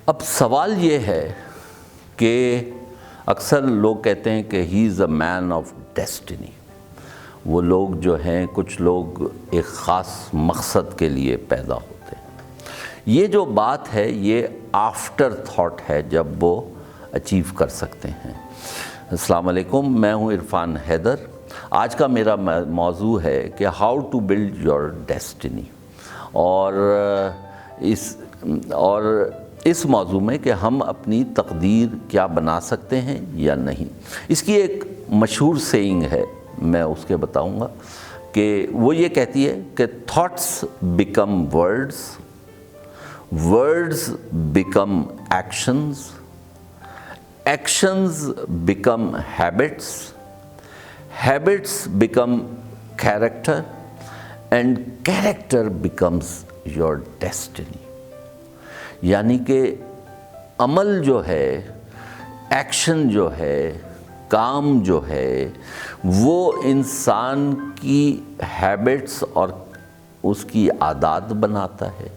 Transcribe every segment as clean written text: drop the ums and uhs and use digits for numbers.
اب سوال یہ ہے کہ اکثر لوگ کہتے ہیں کہ ہی از اے مین آف ڈیسٹنی. وہ لوگ جو ہیں، کچھ لوگ ایک خاص مقصد کے لیے پیدا ہوتے ہیں. یہ جو بات ہے یہ آفٹر تھاٹ ہے جب وہ اچیو کر سکتے ہیں. السلام علیکم، میں ہوں عرفان حیدر. آج کا میرا موضوع ہے کہ how to build your destiny, اور اس موضوع میں کہ ہم اپنی تقدیر کیا بنا سکتے ہیں یا نہیں. اس کی ایک مشہور سیئنگ ہے، میں اس کے بتاؤں گا کہ وہ یہ کہتی ہے کہ thoughts become words, words become actions, actions become habits, habits become character, and character becomes your destiny. یعنی کہ عمل جو ہے، ایکشن جو ہے، کام جو ہے، وہ انسان کی ہیبٹس اور اس کی عادات بناتا ہے.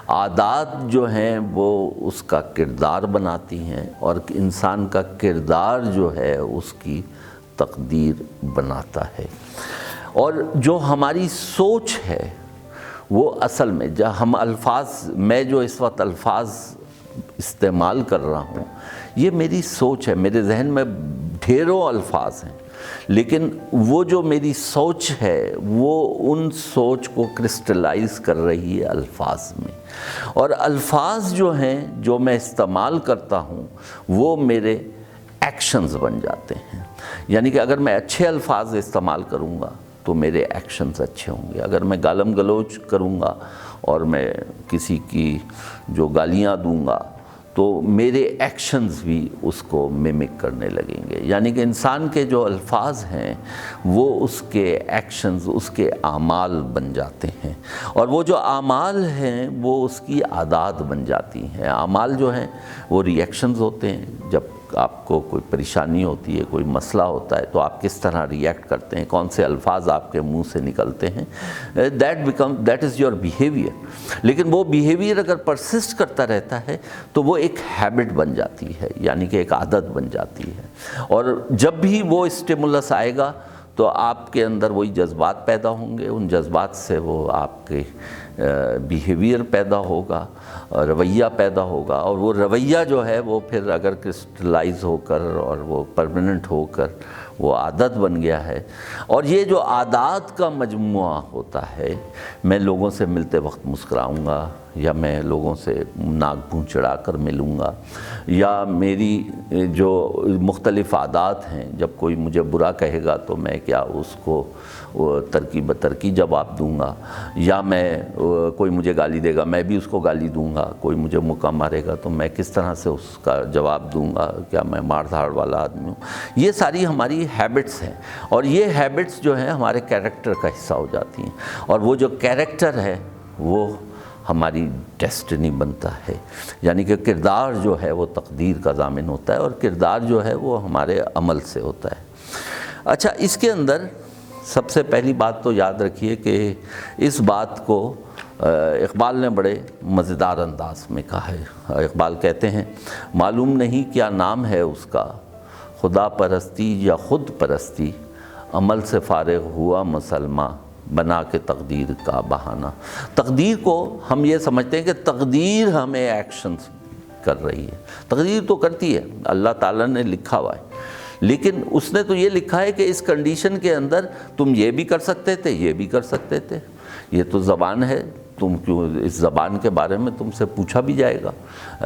عادات جو ہیں وہ اس کا کردار بناتی ہیں، اور انسان کا کردار جو ہے اس کی تقدیر بناتا ہے. اور جو ہماری سوچ ہے وہ اصل میں ہم میں جو اس وقت الفاظ استعمال کر رہا ہوں یہ میری سوچ ہے. میرے ذہن میں ڈھیروں الفاظ ہیں، لیکن وہ جو میری سوچ ہے وہ ان سوچ کو کرسٹلائز کر رہی ہے الفاظ میں. اور الفاظ جو ہیں جو میں استعمال کرتا ہوں وہ میرے ایکشنز بن جاتے ہیں. یعنی کہ اگر میں اچھے الفاظ استعمال کروں گا تو میرے ایکشنز اچھے ہوں گے. اگر میں گالم گلوچ کروں گا اور میں کسی کی جو گالیاں دوں گا تو میرے ایکشنز بھی اس کو میمک کرنے لگیں گے. یعنی کہ انسان کے جو الفاظ ہیں وہ اس کے ایکشنز، اس کے اعمال بن جاتے ہیں، اور وہ جو اعمال ہیں وہ اس کی عادات بن جاتی ہیں. اعمال جو ہیں وہ ری ایکشنز ہوتے ہیں. جب آپ کو کوئی پریشانی ہوتی ہے، کوئی مسئلہ ہوتا ہے تو آپ کس طرح ری ایکٹ کرتے ہیں، کون سے الفاظ آپ کے منہ سے نکلتے ہیں، دیٹ از یور بیہیویئر. لیکن وہ بیہیویئر اگر پرسسٹ کرتا رہتا ہے تو وہ ایک ہیبٹ بن جاتی ہے، یعنی کہ ایک عادت بن جاتی ہے. اور جب بھی وہ اسٹیمولس آئے گا تو آپ کے اندر وہی جذبات پیدا ہوں گے. ان جذبات سے وہ آپ کے بیہیویئر پیدا ہوگا، رویہ پیدا ہوگا، اور وہ رویہ جو ہے وہ پھر اگر کرسٹلائز ہو کر اور وہ پرماننٹ ہو کر وہ عادت بن گیا ہے. اور یہ جو عادات کا مجموعہ ہوتا ہے، میں لوگوں سے ملتے وقت مسکراؤں گا، یا میں لوگوں سے ناک منہ چڑھا کر ملوں گا، یا میری جو مختلف عادات ہیں، جب کوئی مجھے برا کہے گا تو میں کیا اس کو ترقی بترقی جواب دوں گا، یا میں کوئی مجھے گالی دے گا میں بھی اس کو گالی دوں گا، کوئی مجھے مکہ مارے گا تو میں کس طرح سے اس کا جواب دوں گا، کیا میں مار دھاڑ والا آدمی ہوں. یہ ساری ہماری ہیبٹس ہیں، اور یہ ہیبٹس جو ہیں ہمارے کیریکٹر کا حصہ ہو جاتی ہیں. اور وہ جو کیریکٹر ہے وہ ہماری ڈیسٹنی بنتا ہے. یعنی کہ کردار جو ہے وہ تقدیر کا ضامن ہوتا ہے، اور کردار جو ہے وہ ہمارے عمل سے ہوتا ہے. اچھا، اس کے اندر سب سے پہلی بات تو یاد رکھیے کہ اس بات کو اقبال نے بڑے مزیدار انداز میں کہا ہے. اقبال کہتے ہیں، معلوم نہیں کیا نام ہے اس کا، خدا پرستی یا خود پرستی، عمل سے فارغ ہوا مسلمہ، بنا کے تقدیر کا بہانہ. تقدیر کو ہم یہ سمجھتے ہیں کہ تقدیر ہمیں ایکشنز کر رہی ہے. تقدیر تو کرتی ہے، اللہ تعالیٰ نے لکھا ہوا ہے، لیکن اس نے تو یہ لکھا ہے کہ اس کنڈیشن کے اندر تم یہ بھی کر سکتے تھے، یہ بھی کر سکتے تھے. یہ تو زبان ہے، تم کیوں اس زبان کے بارے میں تم سے پوچھا بھی جائے گا،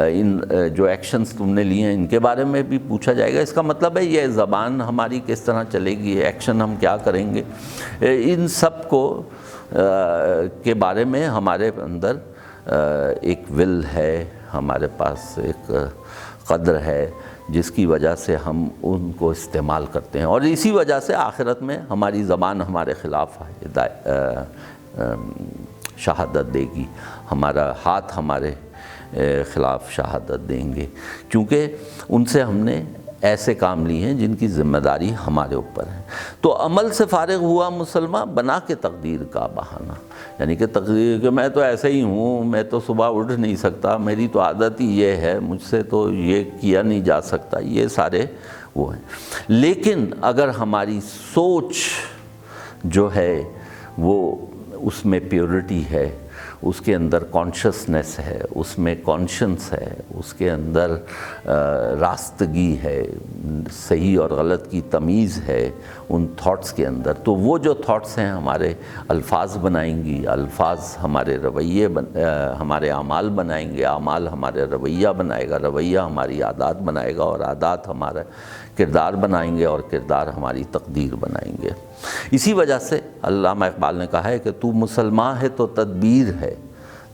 ان جو ایکشنز تم نے لیے ہیں ان کے بارے میں بھی پوچھا جائے گا. اس کا مطلب ہے یہ زبان ہماری کس طرح چلے گی، ایکشن ہم کیا کریں گے، ان سب کو کے بارے میں ہمارے اندر ایک ول ہے، ہمارے پاس ایک قدر ہے جس کی وجہ سے ہم ان کو استعمال کرتے ہیں. اور اسی وجہ سے آخرت میں ہماری زبان ہمارے خلاف شہادت دے گی، ہمارا ہاتھ ہمارے خلاف شہادت دیں گے، کیونکہ ان سے ہم نے ایسے کام لیے ہیں جن کی ذمہ داری ہمارے اوپر ہے۔ تو عمل سے فارغ ہوا مسلمان بنا کے تقدیر کا بہانہ، یعنی کہ تقدیر کہ میں تو ایسے ہی ہوں، میں تو صبح اٹھ نہیں سکتا، میری تو عادت ہی یہ ہے، مجھ سے تو یہ کیا نہیں جا سکتا، یہ سارے وہ ہیں۔ لیکن اگر ہماری سوچ جو ہے وہ اس میں پیورٹی ہے، اس کے اندر کانشسنس ہے، اس میں کانشنس ہے، اس کے اندر راستگی ہے، صحیح اور غلط کی تمیز ہے ان تھاٹس کے اندر، تو وہ جو تھاٹس ہیں ہمارے الفاظ بنائیں گی، الفاظ ہمارے رویے ہمارے اعمال بنائیں گے، اعمال ہمارے رویہ بنائے گا، رویہ ہماری عادات بنائے گا، اور عادات ہمارا کردار بنائیں گے، اور کردار ہماری تقدیر بنائیں گے۔ اسی وجہ سے علامہ اقبال نے کہا ہے کہ تو مسلمان ہے تو تدبیر ہے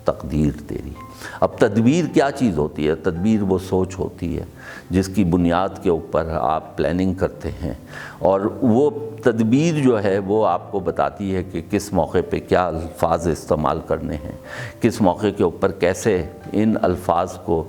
تقدیر تیری۔ اب تدبیر کیا چیز ہوتی ہے؟ تدبیر وہ سوچ ہوتی ہے جس کی بنیاد کے اوپر آپ پلاننگ کرتے ہیں، اور وہ تدبیر جو ہے وہ آپ کو بتاتی ہے کہ کس موقع پہ کیا الفاظ استعمال کرنے ہیں، کس موقع کے اوپر کیسے ان الفاظ کو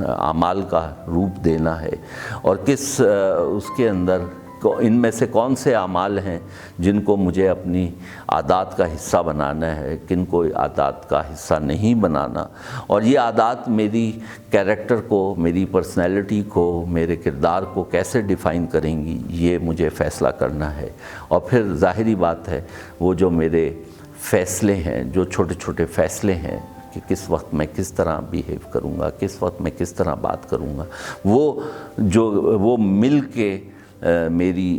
اعمال کا روپ دینا ہے، اور کس اس کے اندر ان میں سے کون سے اعمال ہیں جن کو مجھے اپنی عادات کا حصہ بنانا ہے، کن کو عادات کا حصہ نہیں بنانا، اور یہ عادات میری کیریکٹر کو، میری پرسنالٹی کو، میرے کردار کو کیسے ڈیفائن کریں گی، یہ مجھے فیصلہ کرنا ہے۔ اور پھر ظاہری بات ہے وہ جو میرے فیصلے ہیں، جو چھوٹے چھوٹے فیصلے ہیں کہ کس وقت میں کس طرح بیہیو کروں گا، کس وقت میں کس طرح بات کروں گا، وہ مل کے میری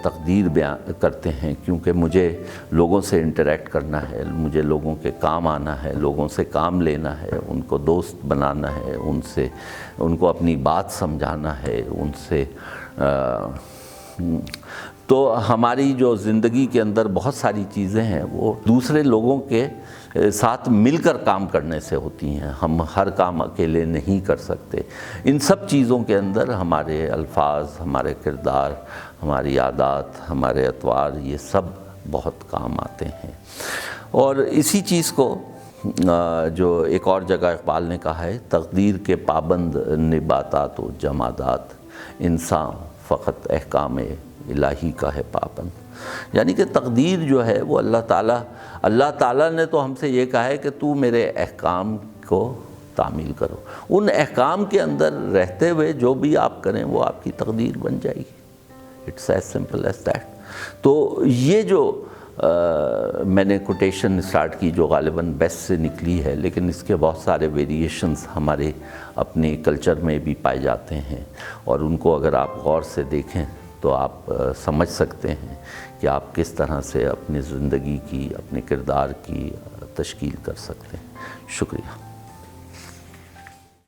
تقدیر بیان کرتے ہیں، کیونکہ مجھے لوگوں سے انٹریکٹ کرنا ہے، مجھے لوگوں کے کام آنا ہے، لوگوں سے کام لینا ہے، ان کو دوست بنانا ہے، ان کو اپنی بات سمجھانا ہے، ان سے تو ہماری جو زندگی کے اندر بہت ساری چیزیں ہیں وہ دوسرے لوگوں کے ساتھ مل کر کام کرنے سے ہوتی ہیں، ہم ہر کام اکیلے نہیں کر سکتے۔ ان سب چیزوں کے اندر ہمارے الفاظ، ہمارے کردار، ہماری عادات، ہمارے اطوار، یہ سب بہت کام آتے ہیں۔ اور اسی چیز کو جو ایک اور جگہ اقبال نے کہا ہے، تقدیر کے پابند نباتات و جمادات، انسان فقط احکام الہی کا ہے پابند۔ یعنی کہ تقدیر جو ہے وہ اللہ تعالیٰ نے تو ہم سے یہ کہا ہے کہ تو میرے احکام کو تعمیل کرو، ان احکام کے اندر رہتے ہوئے جو بھی آپ کریں وہ آپ کی تقدیر بن جائے گی۔ It's as simple as that. تو یہ جو میں نے کوٹیشن اسٹارٹ کی جو غالباً بیسٹ سے نکلی ہے، لیکن اس کے بہت سارے ویریشنز ہمارے اپنے کلچر میں بھی پائے جاتے ہیں، اور ان کو اگر آپ غور سے دیکھیں تو آپ سمجھ سکتے ہیں کہ آپ کس طرح سے اپنی زندگی کی، اپنے کردار کی تشکیل کر سکتے ہیں۔ شکریہ۔